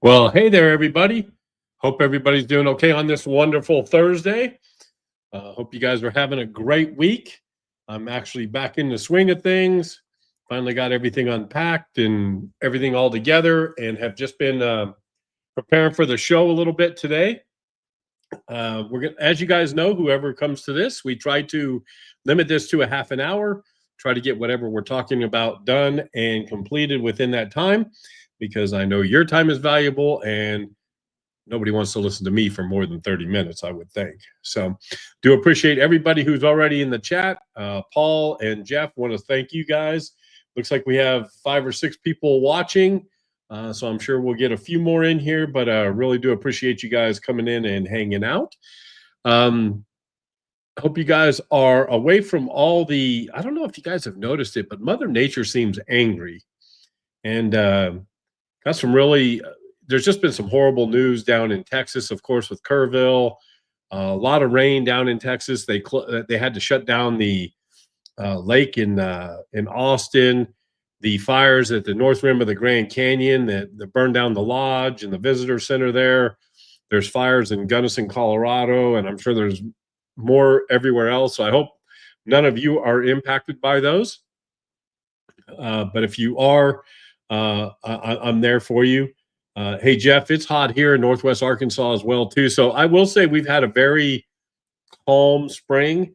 Well, hey there, everybody. Hope everybody's doing okay on this wonderful Thursday. Hope you guys are having a great week. I'm actually back in the swing of things. Finally got everything unpacked and everything all together, and have just been preparing for the show a little bit today. We're gonna, as you guys know, whoever comes to this, we try to limit this to a half an hour. Try to get whatever we're talking about done and completed within that time, because I know your time is valuable and nobody wants to listen to me for more than 30 minutes, I would think. So do appreciate everybody who's already in the chat. Paul and Jeff, want to thank you guys. Looks like we have 5 or 6 people watching. So I'm sure we'll get a few more in here, but really do appreciate you guys coming in and hanging out. I hope you guys are away from all the, I don't know if you guys have noticed it, but Mother Nature seems angry. And got some really, there's just been some horrible news down in Texas, of course, with Kerrville. A lot of rain down in Texas. They had to shut down the lake in Austin. The fires at the north rim of the Grand Canyon that burned down the lodge and the visitor center there. There's fires in Gunnison, Colorado, and I'm sure there's more everywhere else. So I hope none of you are impacted by those. But if you are, I'm there for you. Hey, Jeff, it's hot here in Northwest Arkansas as well, too. So I will say we've had a very calm spring,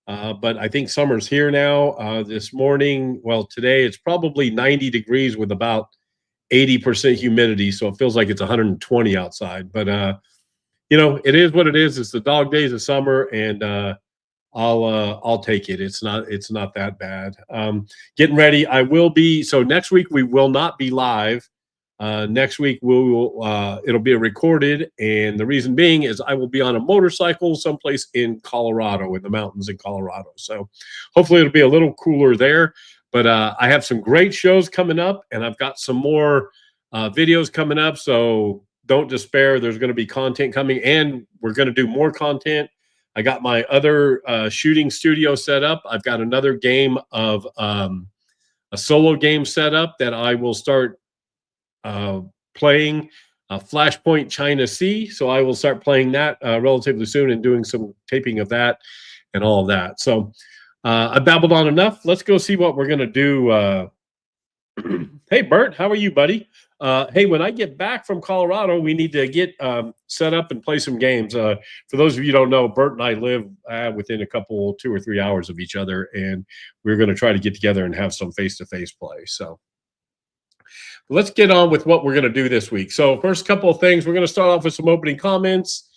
but I think summer's here now. This morning, well, today it's probably 90 degrees with about 80% humidity. So it feels like it's 120 outside. But, you know, it is what it is. It's the dog days of summer, and I'll take it. It's not that bad. Getting ready. I will be. So next week we will not be live. Next week it'll be recorded, and the reason being is I will be on a motorcycle someplace in Colorado, in the mountains in Colorado. So hopefully it'll be a little cooler there. But I have some great shows coming up, and I've got some more videos coming up. So don't despair. There's going to be content coming, and we're going to do more content. I got my other shooting studio set up. I've got another game of a solo game set up that I will start playing, Flashpoint China Sea. So I will start playing that relatively soon and doing some taping of that and all of that. So I babbled on enough. Let's go see what we're going to do. Hey, Bert, how are you, buddy? Hey, when I get back from Colorado, we need to get set up and play some games. For those of you who don't know, Bert and I live within a couple, 2 or 3 hours of each other, and we're going to try to get together and have some face-to-face play. So let's get on with what we're going to do this week. So first couple of things, we're going to start off with some opening comments.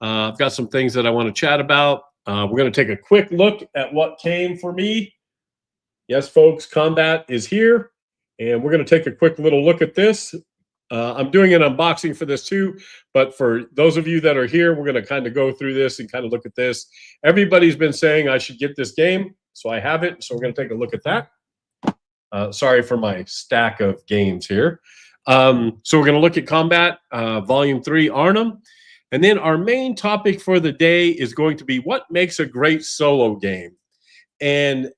I've got some things that I want to chat about. We're going to take a quick look at what came for me. Yes, folks, combat is here. And we're going to take a quick little look at this. I'm doing an unboxing for this too, but for those of you that are here, we're going to kind of go through this and kind of look at this. Everybody's been saying I should get this game, so I have it. So we're going to take a look at that. Sorry for my stack of games here. So we're going to look at Combat Volume 3 Arnhem. And then our main topic for the day is going to be what makes a great solo game. And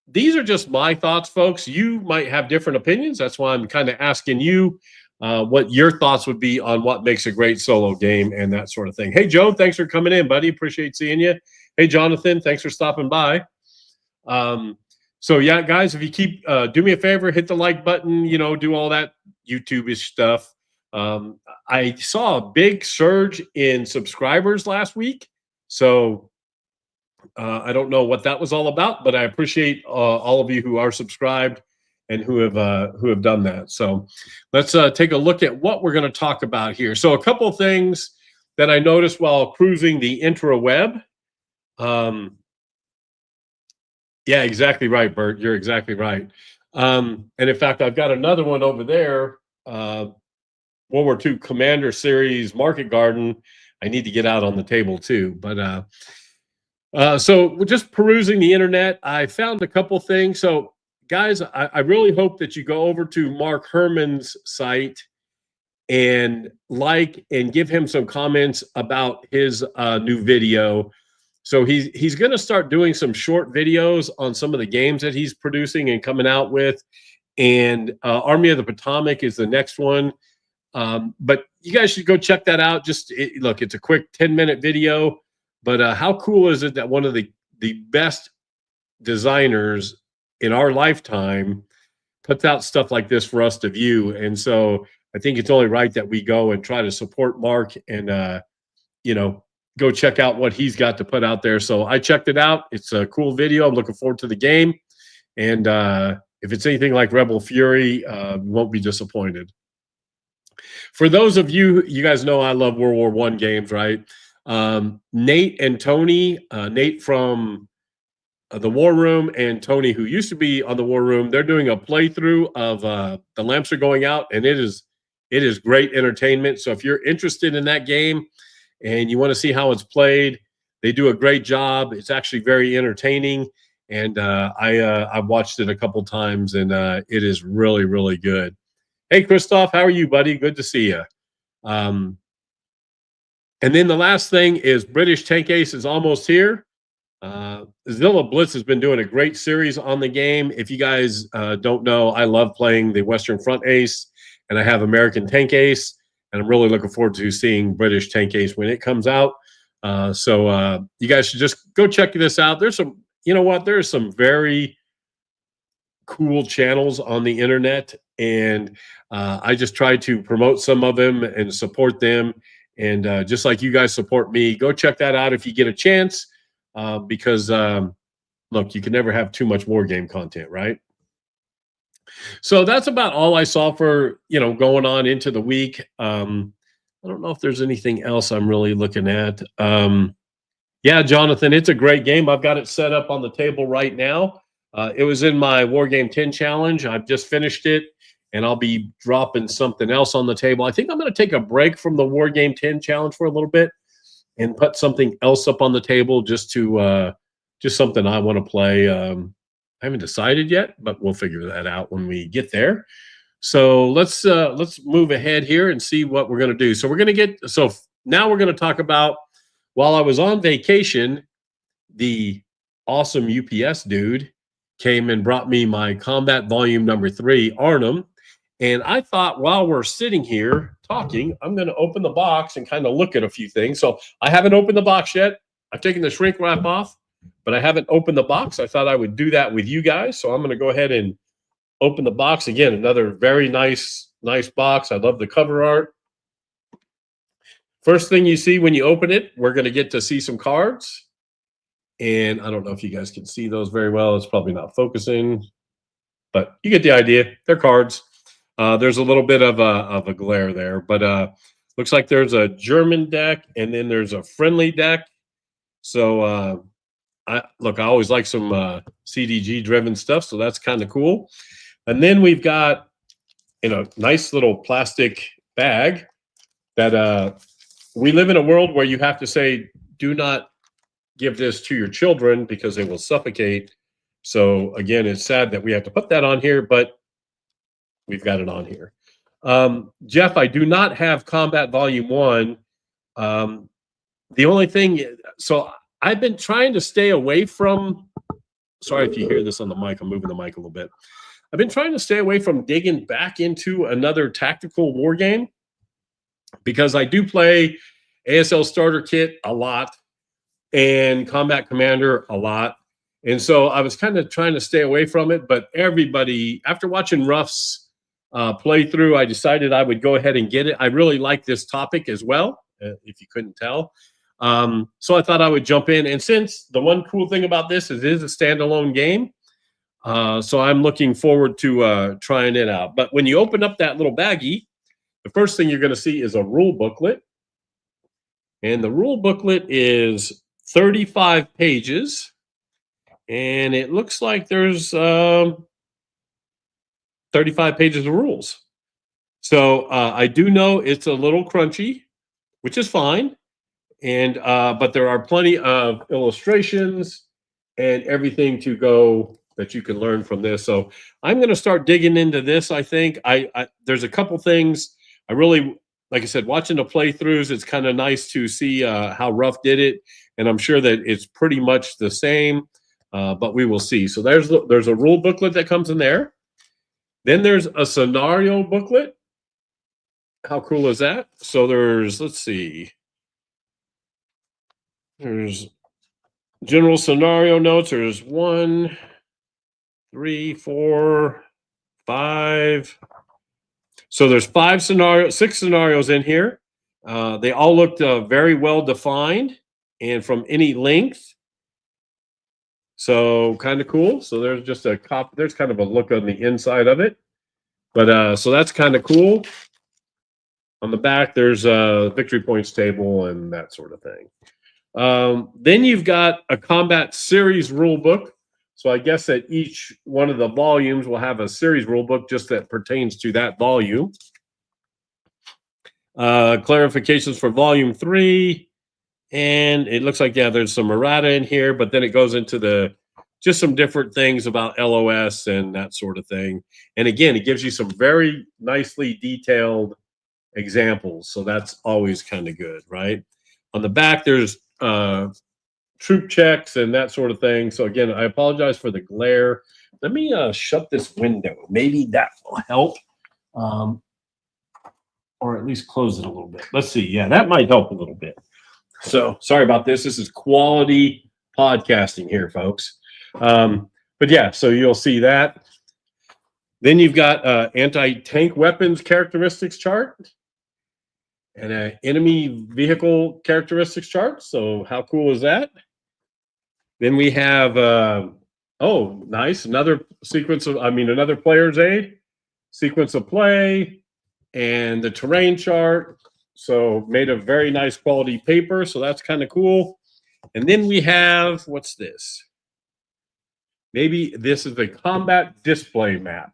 these are just my thoughts, folks. You might have different opinions. That's why I'm kind of asking you what your thoughts would be on what makes a great solo game and that sort of thing. Hey, Joe, thanks for coming in, buddy. Appreciate seeing you. Hey, Jonathan, thanks for stopping by. So, yeah, guys, if you keep do me a favor, hit the like button, you know, do all that YouTube-ish stuff. I saw a big surge in subscribers last week. So I don't know what that was all about, but I appreciate all of you who are subscribed and who have done that. So let's take a look at what we're going to talk about here. So a couple of things that I noticed while cruising the Intraweb. Yeah, exactly right, Bert. You're exactly right. And in fact, I've got another one over there, World War II Commander Series Market Garden. I need to get out on the table too, but so just perusing the internet, I found a couple things. So guys, I really hope that you go over to Mark Herman's site and like and give him some comments about his new video. So he's going to start doing some short videos on some of the games that he's producing and coming out with. And Army of the Potomac is the next one. But you guys should go check that out. Look, it's a quick 10-minute video, but how cool is it that one of the best designers in our lifetime puts out stuff like this for us to view? And so I think it's only right that we go and try to support Mark and, go check out what he's got to put out there. So I checked it out. It's a cool video. I'm looking forward to the game. And if it's anything like Rebel Fury, won't be disappointed. For those of you, you guys know I love World War I games, right? Nate and Tony, Nate from the War Room and Tony, who used to be on the War Room, they're doing a playthrough of The Lamps Are Going Out, and it is great entertainment. So if you're interested in that game and you want to see how it's played, they do a great job. It's actually very entertaining, and I've watched it a couple times, and it is really, really good. Hey, Christoph, how are you, buddy? Good to see you. And then the last thing is British Tank Ace is almost here. Zilla Blitz has been doing a great series on the game. If you guys don't know, I love playing the Western Front Ace, and I have American Tank Ace, and I'm really looking forward to seeing British Tank Ace when it comes out. So you guys should just go check this out. There's some, there's some very cool channels on the internet, and I just try to promote some of them and support them. And just like you guys support me, go check that out if you get a chance, because look, you can never have too much war game content, right? So that's about all I saw for, going on into the week. I don't know if there's anything else I'm really looking at. Yeah, Jonathan, it's a great game. I've got it set up on the table right now. It was in my War Game 10 challenge. I've just finished it, and I'll be dropping something else on the table. I think I'm going to take a break from the War Game 10 challenge for a little bit and put something else up on the table just something I want to play. I haven't decided yet, but we'll figure that out when we get there. So let's move ahead here and see what we're going to do. So now we're going to talk about, while I was on vacation, the awesome UPS dude came and brought me my Combat Volume number 3, Arnhem. And I thought, while we're sitting here talking, I'm going to open the box and kind of look at a few things. So I haven't opened the box yet. I've taken the shrink wrap off, but I haven't opened the box. I thought I would do that with you guys. So I'm going to go ahead and open the box. Again, another very nice box. I love the cover art. First thing you see when you open it, we're going to get to see some cards. And I don't know if you guys can see those very well. It's probably not focusing, but you get the idea. They're cards. There's a little bit of a glare there, but looks like there's a German deck, and then there's a friendly deck. So I always like some CDG driven stuff, so that's kind of cool. And then we've got nice little plastic bag that we live in a world where you have to say, do not give this to your children because they will suffocate. So again, it's sad that we have to put that on here, but we've got it on here. Jeff, I do not have Combat Volume 1. The only thing, so I've been trying to stay away from, sorry if you hear this on the mic, I'm moving the mic a little bit. I've been trying to stay away from digging back into another tactical war game because I do play ASL Starter Kit a lot and Combat Commander a lot. And so I was kind of trying to stay away from it, but everybody, after watching Ruff's playthrough, I decided I would go ahead and get it. I really like this topic as well, if you couldn't tell. So I thought I would jump in. And since the one cool thing about this is it is a standalone game, so I'm looking forward to trying it out. But when you open up that little baggie, the first thing you're going to see is a rule booklet. And the rule booklet is 35 pages. And it looks like there's 35 pages of rules. So I do know it's a little crunchy, which is fine. And but there are plenty of illustrations and everything to go that you can learn from this. So I'm going to start digging into this. I think there's a couple things I really, like I said, watching the playthroughs, it's kind of nice to see how Ruff did it. And I'm sure that it's pretty much the same, but we will see. So there's a rule booklet that comes in there. Then there's a scenario booklet. How cool is that? So there's, let's see, there's general scenario notes. There's 1, 3, 4, 5. So there's 6 scenarios in here. They all looked very well defined and from any length. So kind of cool. So there's just a there's kind of a look on the inside of it. But so that's kind of cool. On the back, there's a victory points table and that sort of thing. Then you've got a combat series rule book. So I guess that each one of the volumes will have a series rule book just that pertains to that volume. Clarifications for volume 3. And it looks like, yeah, there's some errata in here, but then it goes into just some different things about LOS and that sort of thing. And again, it gives you some very nicely detailed examples. So that's always kind of good, right? On the back, there's troop checks and that sort of thing. So again, I apologize for the glare. Let me shut this window. Maybe that will help. Or at least close it a little bit. Let's see. Yeah, that might help a little bit. So sorry about this. This is quality podcasting here, folks. But yeah, so you'll see that. Then you've got anti-tank weapons characteristics chart and an enemy vehicle characteristics chart. So how cool is that? Then we have, oh, nice. Another another player's aid, sequence of play, and the terrain chart. So made of very nice quality paper. So that's kind of cool. And then we have, what's this? Maybe this is the combat display map.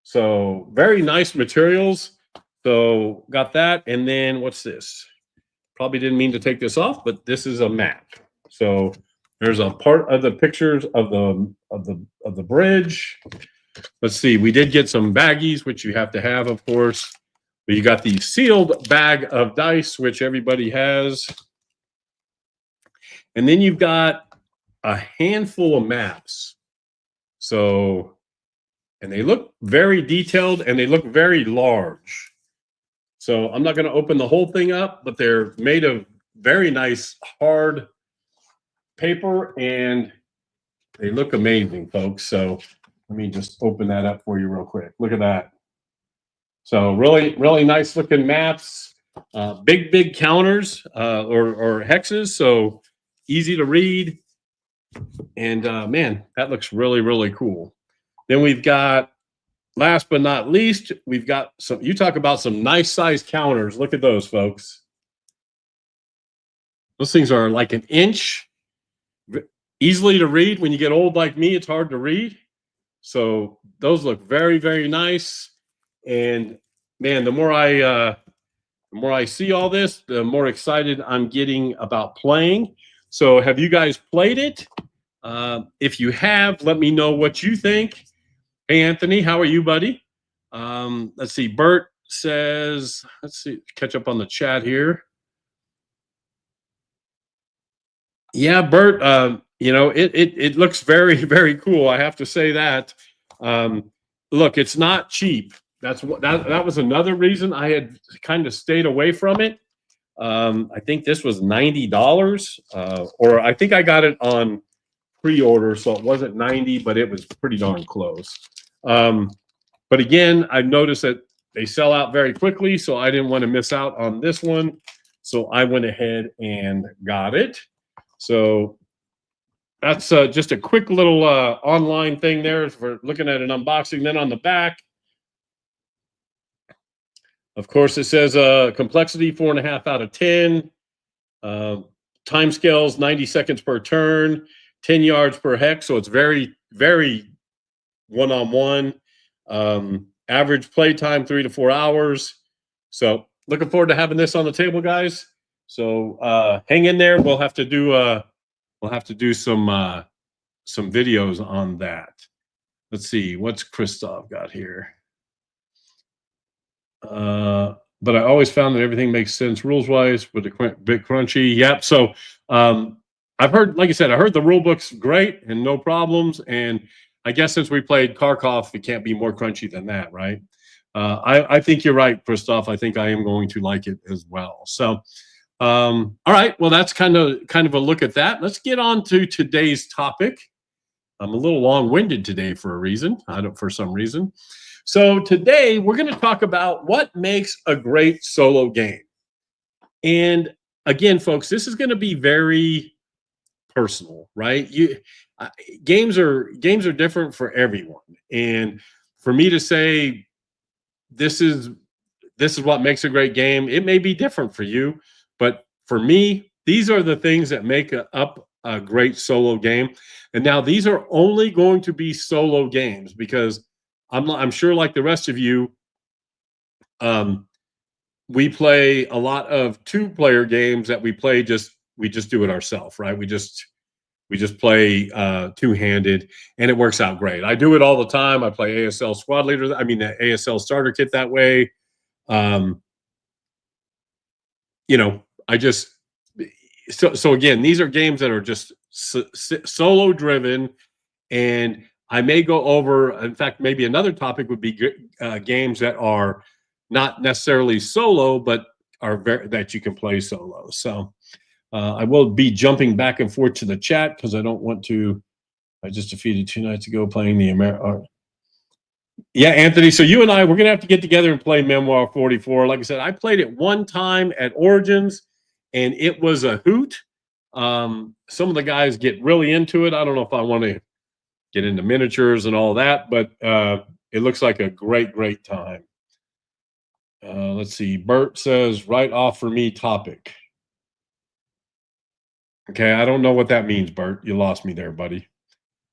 So very nice materials. So got that. And then what's this? Probably didn't mean to take this off, but this is a map. So there's a part of the pictures of the bridge. Let's see. We did get some baggies, which you have to have, of course. But you got the sealed bag of dice, which everybody has. And then you've got a handful of maps. So, and they look very detailed and they look very large. So I'm not going to open the whole thing up, but they're made of very nice hard paper and they look amazing, folks. So let me just open that up for you real quick. Look at that. So really, really nice looking maps, big counters or hexes. So easy to read. And man, that looks really, really cool. Then we've got, last but not least, we've got some, you talk about some nice size counters. Look at those, folks. Those things are like an inch, easily to read. When you get old like me, it's hard to read. So those look very, very nice. And man, the more I see all this, the more excited I'm getting about playing. So have you guys played it? If you have, let me know what you think. Hey, Anthony, how are you, buddy? Let's see. Bert says, let's see, catch up on the chat here. Yeah, Bert, you know, it looks very, very cool. I have to say that. Look, it's not cheap. That was another reason I had kind of stayed away from it. I think this was $90, or I think I got it on pre-order, so it wasn't 90, but it was pretty darn close. But again, I noticed that they sell out very quickly, so I didn't want to miss out on this one. So I went ahead and got it. So that's just a quick little online thing there for looking at an unboxing. Then on the back, of course, it says complexity 4.5 out of 10. Time scales 90 seconds per turn, 10 yards per hex. So it's very, very one-on-one. Average play time 3 to 4 hours. So looking forward to having this on the table, guys. So hang in there. We'll have to do some videos on that. Let's see, what's Christoph got here? But I always found that everything makes sense rules wise with a bit crunchy. Yep. So I've heard, like I said, I heard the rule book's great and no problems. And I guess since we played Kharkov, it can't be more crunchy than that, right? I think you're right, Christoph. I think I am going to like it as well. So, all right. Well, that's kind of a look at that. Let's get on to today's topic. I'm a little long-winded today for some reason. So today we're going to talk about what makes a great solo game. And again, folks, this is going to be very personal, right? Games are different for everyone. And for me to say this is what makes a great game, it may be different for you, but for me, these are the things that make up a great solo game. And now these are only going to be solo games because I'm sure, like the rest of you, we play a lot of two-player games that we just do it ourselves, right? We just play two-handed, and it works out great. I do it all the time. I play ASL Squad Leader. I mean, the ASL Starter Kit that way. So again, these are games that are just solo driven, and I may go over, in fact, maybe another topic would be games that are not necessarily solo, but that you can play solo. So I will be jumping back and forth to the chat because I don't want to. I just defeated 2 nights ago playing the Yeah, Anthony. So you and I, we're going to have to get together and play Memoir 44. Like I said, I played it one time at Origins, and it was a hoot. Some of the guys get really into it. I don't know if I want to get into miniatures and all that, but it looks like a great time. Let's see. Bert says, right off for me topic. Okay, I don't know what that means, Bert. You lost me there, buddy.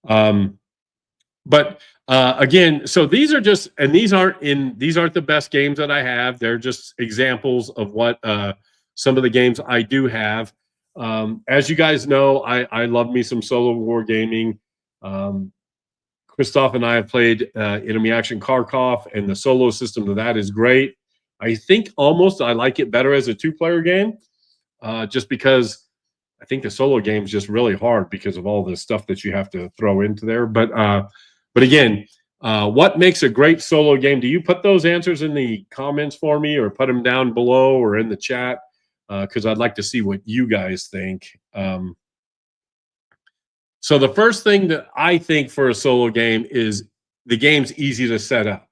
But again, so these are just, and these aren't the best games that I have. They're just examples of what some of the games I do have. As you guys know, I love me some solo wargaming. Christoph and I have played Enemy Action Kharkov, and the solo system of that is great. I think almost I like it better as a two-player game, just because I think the solo game is just really hard because of all the stuff that you have to throw into there. But again, what makes a great solo game? Do you put those answers in the comments for me, or put them down below or in the chat? Because I'd like to see what you guys think. So the first thing that I think for a solo game is the game's easy to set up.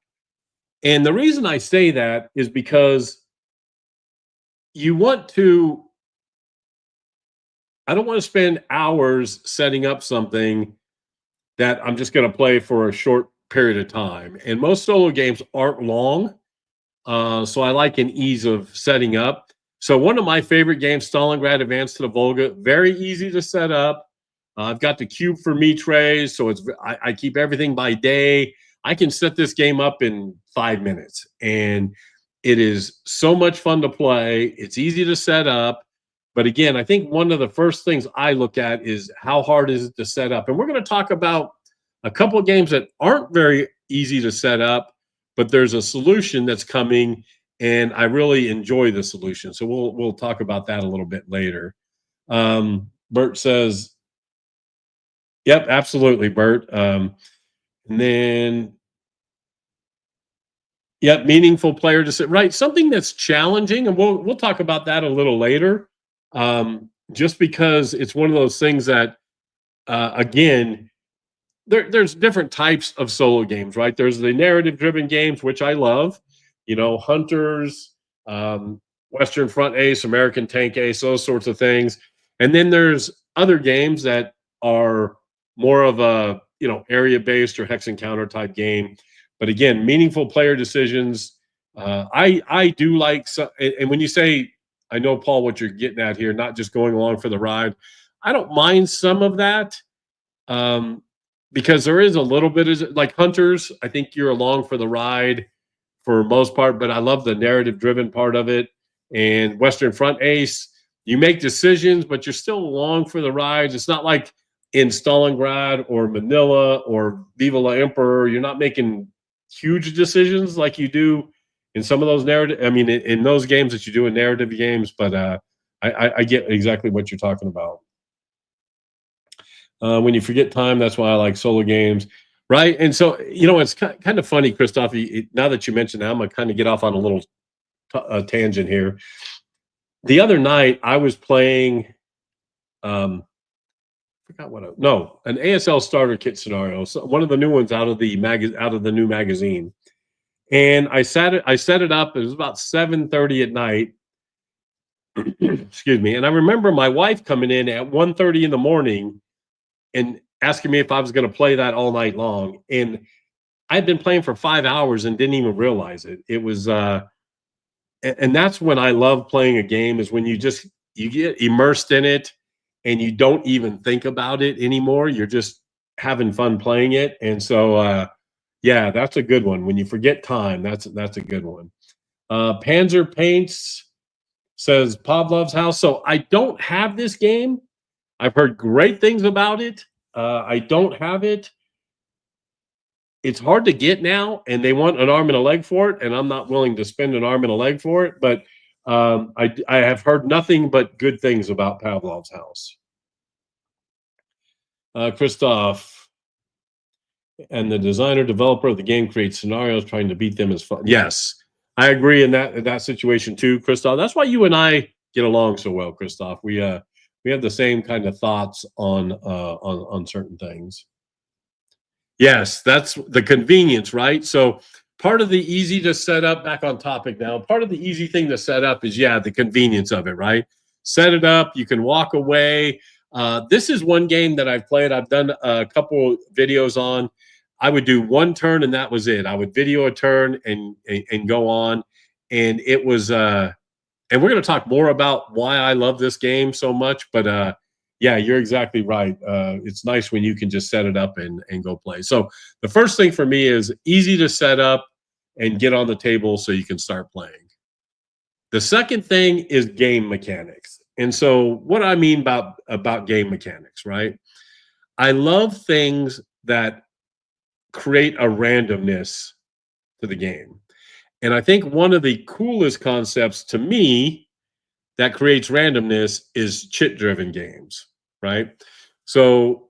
And the reason I say that is because I don't want to spend hours setting up something that I'm just going to play for a short period of time. And most solo games aren't long, so I like an ease of setting up. So one of my favorite games, Stalingrad Advance to the Volga, very easy to set up. I've got the cube for me trays, so I keep everything by day. I can set this game up in 5 minutes, and it is so much fun to play. It's easy to set up. But again, I think one of the first things I look at is how hard is it to set up. And we're going to talk about a couple of games that aren't very easy to set up, but there's a solution that's coming, and I really enjoy the solution. So we'll talk about that a little bit later. Bert says, yep, absolutely, Bert. And then, yep, meaningful player to sit right. Something that's challenging, and we'll talk about that a little later. Just because it's one of those things that, again, there's different types of solo games, right? There's the narrative-driven games, which I love. Hunters, Western Front Ace, American Tank Ace, those sorts of things. And then there's other games that are more of a area-based or hex encounter type game. But again, meaningful player decisions. I do like and when you say, I know, Paul, what you're getting at here, not just going along for the ride. I don't mind some of that, because there is a little bit of, like Hunters, I think you're along for the ride for most part, but I love the narrative-driven part of it. And Western Front Ace, you make decisions, but you're still along for the ride. It's not like in Stalingrad or Manila or Viva la Emperor, you're not making huge decisions like you do in some of those narrative. I mean, in those games that you do in narrative games, but I get exactly what you're talking about. When you forget time, that's why I like solo games. right? And so, it's kind of funny, Christoph. Now that you mentioned that, I'm gonna kind of get off on a little tangent here. The other night, I was playing. Forgot what. No, an ASL starter kit scenario. So one of the new ones out of the new magazine. And I set it up. It was about 7:30 at night. Excuse me. And I remember my wife coming in at 1:30 in the morning and asking me if I was going to play that all night long. And I'd been playing for 5 hours and didn't even realize it. It was and that's when I love playing a game, is when you get immersed in it and you don't even think about it anymore. You're just having fun playing it. And so yeah, that's a good one. When you forget time, that's a good one. Panzer Paints says Pavlov's House. So I don't have this game. I've heard great things about it. I don't have it. It's hard to get now, and they want an arm and a leg for it, and I'm not willing to spend an arm and a leg for it. But I have heard nothing but good things about Pavlov's House. Christoph, and the designer developer of the game creates scenarios, trying to beat them is fun. Yes, I agree in that situation too, Christoph. That's why you and I get along so well, Christoph. We have the same kind of thoughts on certain things. Yes, that's the convenience, right? So part of the easy to set up, back on topic now, part of the easy thing to set up is, the convenience of it, right? Set it up, you can walk away. This is one game that I've played. I've done a couple videos on. I would do one turn and that was it. I would video a turn and go on. And it was, and we're going to talk more about why I love this game so much, but yeah, you're exactly right. It's nice when you can just set it up and go play. So the first thing for me is easy to set up and get on the table so you can start playing. The second thing is game mechanics. And so what I mean about game mechanics, right? I love things that create a randomness to the game. And I think one of the coolest concepts to me that creates randomness is chit-driven games, right? So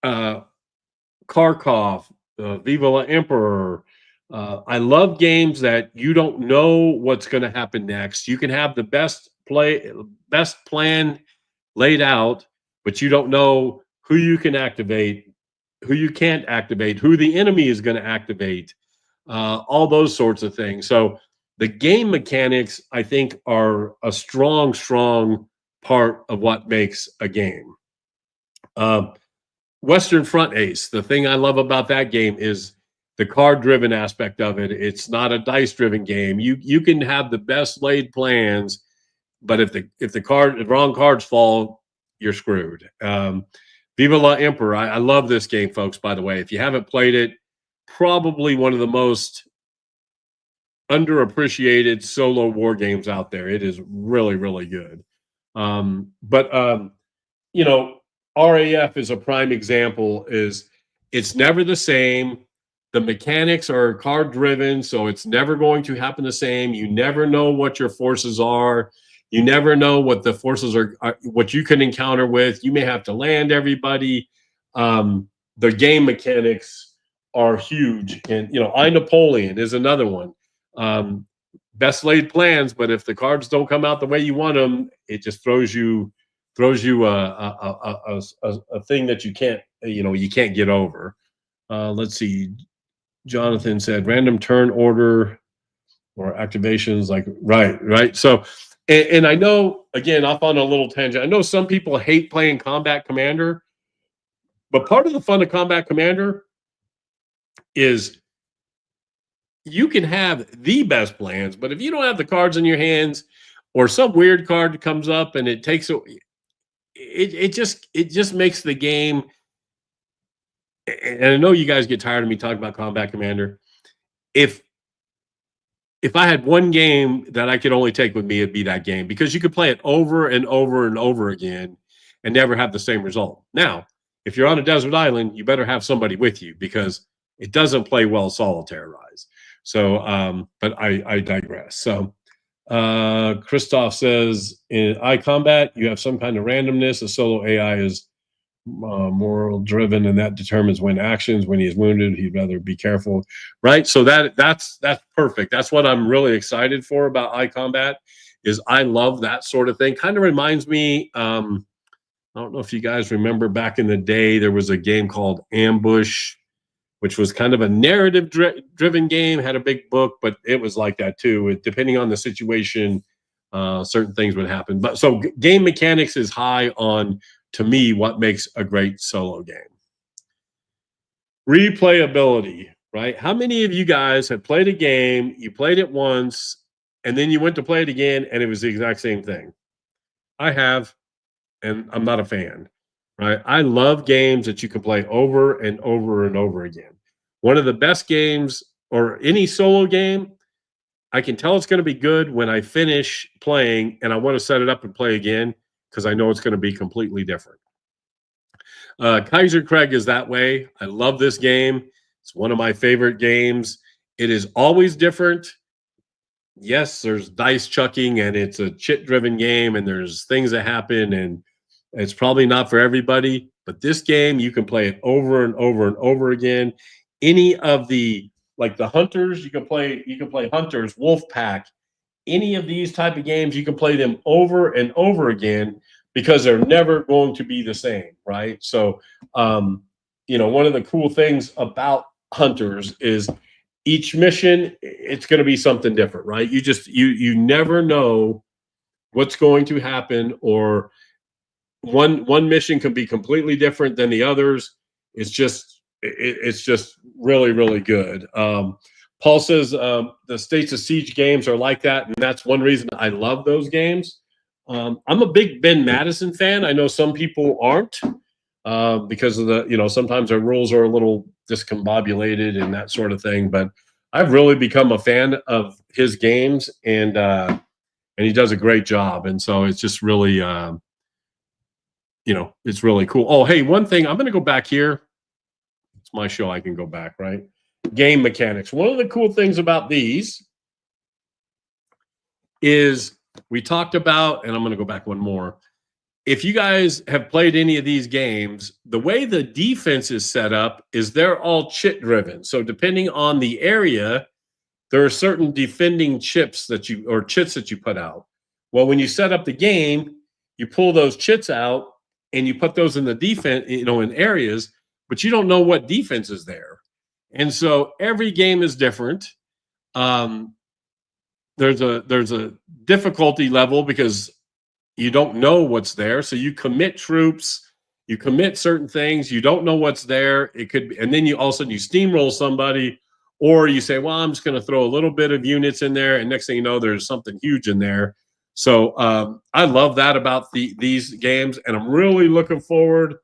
Kharkov, Viva la Emperor. I love games that you don't know what's going to happen next. You can have the best plan laid out, but you don't know who you can activate, who you can't activate, who the enemy is going to activate, all those sorts of things. So the game mechanics, I think, are a strong part of what makes a game. Western Front Ace, the thing I love about that game is the card-driven aspect of it. It's not a dice-driven game. You can have the best laid plans, but if the wrong cards fall, you're screwed. Viva la Emperor. I love this game, folks, by the way. If you haven't played it, probably one of the most underappreciated solo war games out there. It is really, really good. RAF is a prime example. It's never the same. The mechanics are card driven, so it's never going to happen the same. You never know what your forces are. You never know what the forces are what you can encounter with. You may have to land everybody. The game mechanics are huge. And, I Napoleon is another one. Best laid plans, but if the cards don't come out the way you want them, it just throws you a thing that you can't get over. Let's see. Jonathan said random turn order or activations, like right. So, and I know, again, off on a little tangent, I know some people hate playing Combat Commander, but part of the fun of Combat Commander is you can have the best plans, but if you don't have the cards in your hands, or some weird card comes up and it takes it just makes the game. And I know you guys get tired of me talking about Combat Commander. If I had one game that I could only take with me, it'd be that game, because you could play it over and over and over again and never have the same result. Now, if you're on a desert island, you better have somebody with you, because it doesn't play well solitaire-wise. So, but I digress. So, Christoph says in iCombat, you have some kind of randomness. A solo AI is moral driven, and that determines when actions. When he is wounded, he'd rather be careful, right? So that's perfect. That's what I'm really excited for about iCombat. Is I love that sort of thing. Kind of reminds me. I don't know if you guys remember back in the day, there was a game called Ambush, which was kind of a narrative driven game, had a big book, but it was like that too. Depending on the situation, certain things would happen. But so game mechanics is high on, to me, what makes a great solo game. Replayability, right? How many of you guys have played a game, you played it once, and then you went to play it again, and it was the exact same thing? I have. And I'm not a fan, right? I love games that you can play over and over and over again. One of the best games, or any solo game, I can tell it's going to be good when I finish playing and I want to set it up and play again because I know it's going to be completely different. Kaiser Craig is that way. I love this game. It's one of my favorite games. It is always different. Yes, there's dice chucking and it's a chit-driven game and there's things that happen and it's probably not for everybody, but this game, you can play it over and over and over again. Any of the, like the Hunters, you can play Hunters, Wolf Pack, any of these type of games, you can play them over and over again because they're never going to be the same, right? So, one of the cool things about Hunters is each mission, it's going to be something different, right? You never know what's going to happen, or one mission can be completely different than the others. It's just really, really good. Paul says the States of Siege games are like that, and that's one reason I love those games. I'm a big Ben Madison fan. I know some people aren't because of the, sometimes their rules are a little discombobulated and that sort of thing. But I've really become a fan of his games, and he does a great job. And so it's just really, it's really cool. Oh, hey, one thing, I'm going to go back here. It's my show. I can go back, right? Game mechanics. One of the cool things about these is we talked about, and I'm going to go back one more. If you guys have played any of these games, the way the defense is set up is they're all chit driven. So depending on the area, there are certain defending chits that you put out. Well, when you set up the game, you pull those chits out and you put those in the defense, in areas, but you don't know what defense is there. And so every game is different. There's a difficulty level because you don't know what's there. So you commit troops, you commit certain things, you don't know what's there. It could be, and then all of a sudden you steamroll somebody, or you say, well, I'm just going to throw a little bit of units in there, and next thing you know, there's something huge in there. So I love that about these games, and I'm really looking forward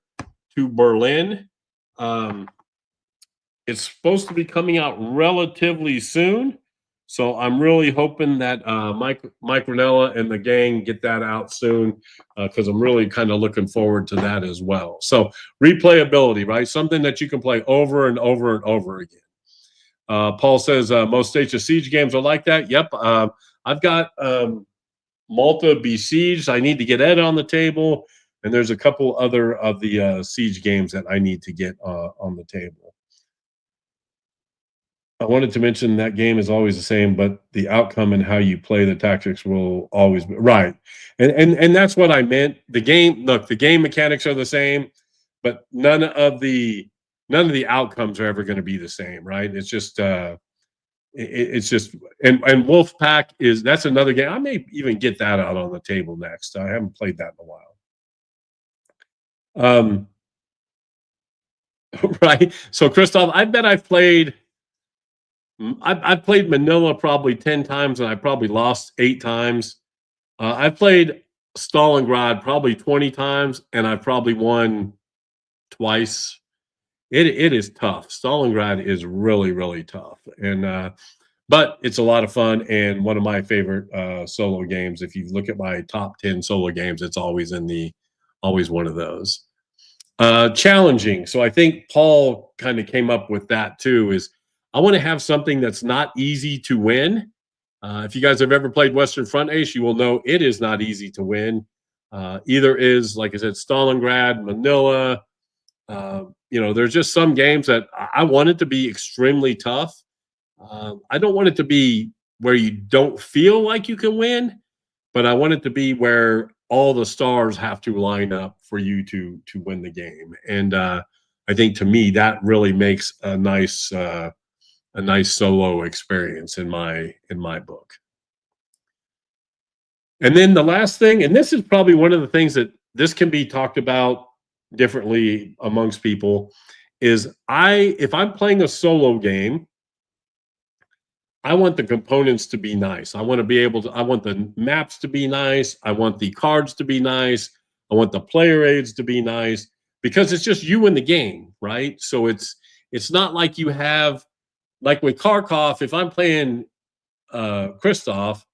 to Berlin. It's supposed to be coming out relatively soon, so I'm really hoping that Mike Ranella and the gang get that out soon, because I'm really kind of looking forward to that as well. So replayability, right? Something that you can play over and over and over again. Paul says most States of Siege games are like that. Yep, I've got Malta Besieged. I need to get Ed on the table, and there's a couple other of the Siege games that I need to get on the table. I wanted to mention that game is always the same, but the outcome and how you play the tactics will always be right. And that's what I meant. The game mechanics are the same, but none of the outcomes are ever going to be the same, right? It's just and Wolfpack that's another game. I may even get that out on the table next. I haven't played that in a while. Right. So Christoph, I bet I've played Manila probably 10 times, and I probably lost 8 times. I've played Stalingrad probably 20 times, and I've probably won twice. It is tough. Stalingrad is really, really tough, and but it's a lot of fun and one of my favorite solo games. If you look at my top 10 solo games, it's always one of those. Challenging. So I think Paul kind of came up with that too. Is I want to have something that's not easy to win. If you guys have ever played Western Front Ace, you will know it is not easy to win. Either is, like I said, Stalingrad, Manila, There's just some games that I want it to be extremely tough. I don't want it to be where you don't feel like you can win, but I want it to be where all the stars have to line up for you to win the game. And I think to me that really makes a nice solo experience in my book. And then the last thing, and this is probably one of the things that this can be talked about differently amongst people, is if I'm playing a solo game, I want the components to be nice. I want to be able to, I want the maps to be nice. I want the cards to be nice. I want the player aids to be nice, because it's just you in the game, right? So it's not like you have, like with Kharkov, if I'm playing Christoph,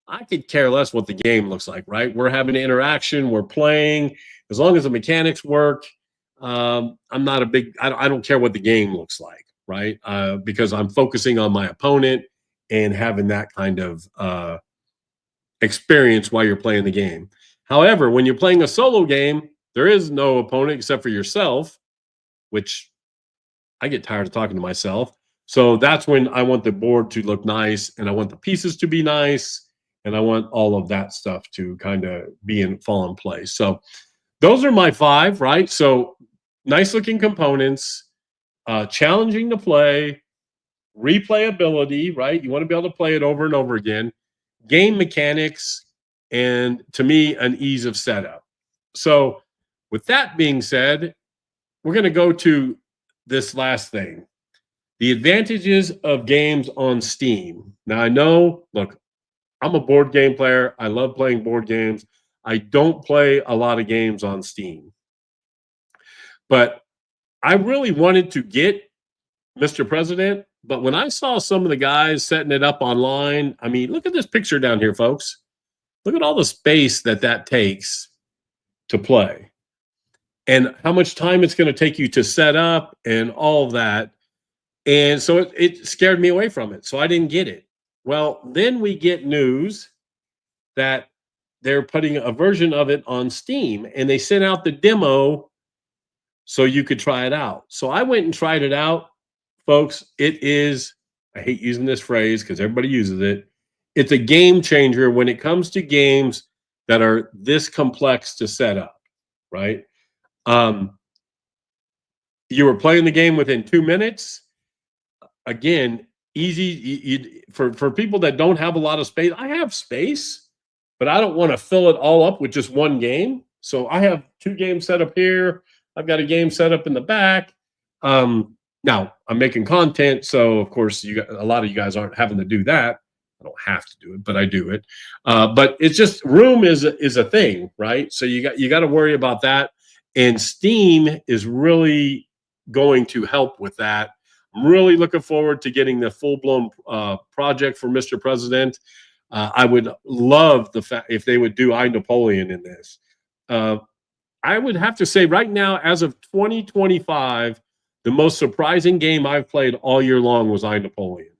I could care less what the game looks like, right? We're having an interaction, we're playing. As long as the mechanics work, I'm not a big, I don't care what the game looks like, right? Because I'm focusing on my opponent and having that kind of experience while you're playing the game. However, when you're playing a solo game, there is no opponent except for yourself, which I get tired of talking to myself. So that's when I want the board to look nice, and I want the pieces to be nice, and I want all of that stuff to kind of fall in place. So those are my 5, right? So nice looking components, challenging to play, replayability, right? You want to be able to play it over and over again, game mechanics, and to me, an ease of setup. So with that being said, we're going to go to this last thing, the advantages of games on Steam. Now, I know, look, I'm a board game player. I love playing board games. I don't play a lot of games on Steam. But I really wanted to get Mr. President. But when I saw some of the guys setting it up online, I mean, look at this picture down here, folks. Look at all the space that takes to play, and how much time it's going to take you to set up and all of that. And so it scared me away from it. So I didn't get it. Well, then we get news that they're putting a version of it on Steam, and they sent out the demo so you could try it out. So I went and tried it out, folks. It is, I hate using this phrase because everybody uses it, it's a game changer when it comes to games that are this complex to set up, right? You were playing the game within 2 minutes. Again, easy for people that don't have a lot of space. I have space, but I don't want to fill it all up with just one game. So I have 2 games set up here. I've got a game set up in the back. Now I'm making content, so of course a lot of you guys aren't having to do that. I don't have to do it, but I do it. But it's just, room is a thing, right? So you got to worry about that. And Steam is really going to help with that. I'm really looking forward to getting the full-blown project for Mr. President. I would love the fact if they would do I, Napoleon in this. I would have to say right now, as of 2025, the most surprising game I've played all year long was I, Napoleon.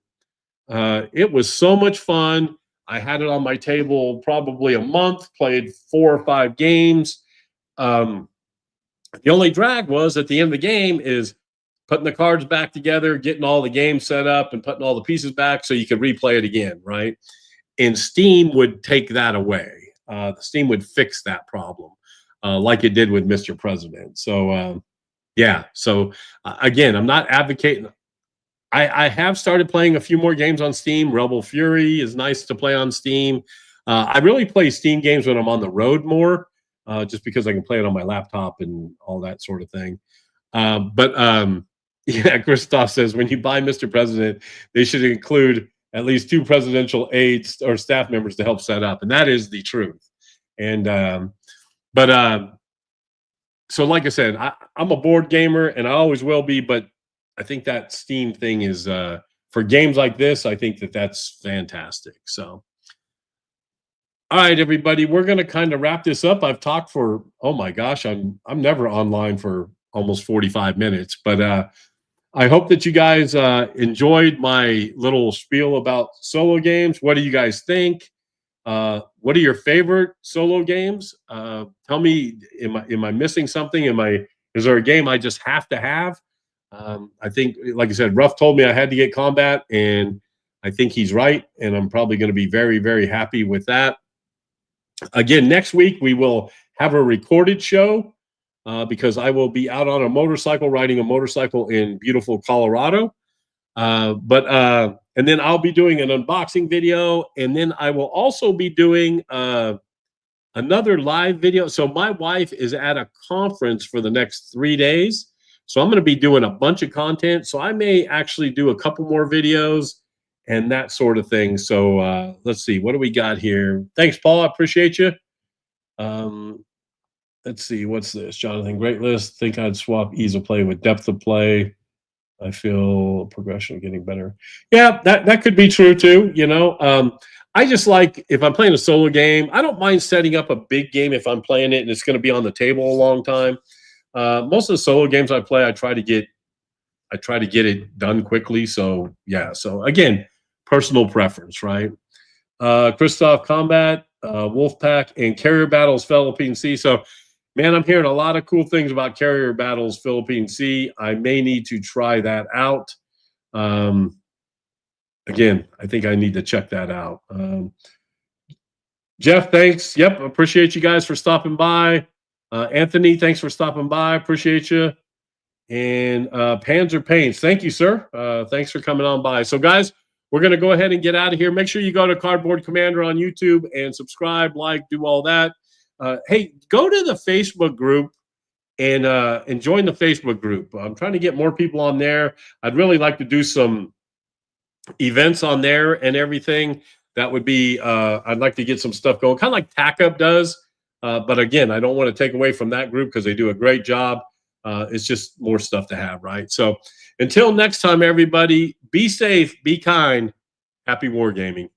It was so much fun. I had it on my table probably a month, played 4 or 5 games. The only drag was at the end of the game is putting the cards back together, getting all the games set up, and putting all the pieces back so you could replay it again, right? And Steam would take that away. Steam would fix that problem, like it did with Mr. President. So, yeah. So, again, I'm not advocating. I have started playing a few more games on Steam. Rebel Fury is nice to play on Steam. I really play Steam games when I'm on the road more, just because I can play it on my laptop and all that sort of thing. Yeah, Christoph says, when you buy Mr. President, they should include at least 2 presidential aides or staff members to help set up. And that is the truth. And, so like I said, I'm a board gamer and I always will be, but I think that Steam thing is, for games like this, I think that's fantastic. So, all right, everybody, we're going to kind of wrap this up. I've talked for, oh my gosh, I'm never online for almost 45 minutes, but, I hope that you guys enjoyed my little spiel about solo games. What do you guys think? What are your favorite solo games? Tell me, am I missing something? Am I Is there a game I just have to have? I think, like I said, Ruff told me I had to get combat, and I think he's right, and I'm probably going to be very, very happy with that. Again, next week we will have a recorded show because I will be out on a motorcycle, riding a motorcycle in beautiful Colorado. And then I'll be doing an unboxing video, and then I will also be doing another live video. So my wife is at a conference for the next 3 days. So I'm going to be doing a bunch of content. So I may actually do a couple more videos and that sort of thing. So let's see. What do we got here? Thanks, Paul. I appreciate you. Let's see. What's this? Jonathan, great list. Think I'd swap ease of play with depth of play. I feel progression getting better. Yeah, that could be true too. You know, I just like, if I'm playing a solo game, I don't mind setting up a big game if I'm playing it and it's going to be on the table a long time. Most of the solo games I play, I try to get it done quickly. So yeah. So again, personal preference, right? Christoph, Combat, Wolfpack, and Carrier Battles Philippine Sea. So, man, I'm hearing a lot of cool things about Carrier Battles Philippine Sea. I may need to try that out. Again, I think I need to check that out. Jeff, thanks. Yep, appreciate you guys for stopping by. Anthony, thanks for stopping by. Appreciate you. And Panzer Paints, thank you, sir. Thanks for coming on by. So, guys, we're going to go ahead and get out of here. Make sure you go to Cardboard Commander on YouTube and subscribe, like, do all that. Hey, go to the Facebook group and join the Facebook group. I'm trying to get more people on there. I'd really like to do some events on there and everything. That would be, I'd like to get some stuff going, kind of like Tack Up does. But again, I don't want to take away from that group because they do a great job. It's just more stuff to have, right? So until next time, everybody, be safe, be kind, happy wargaming.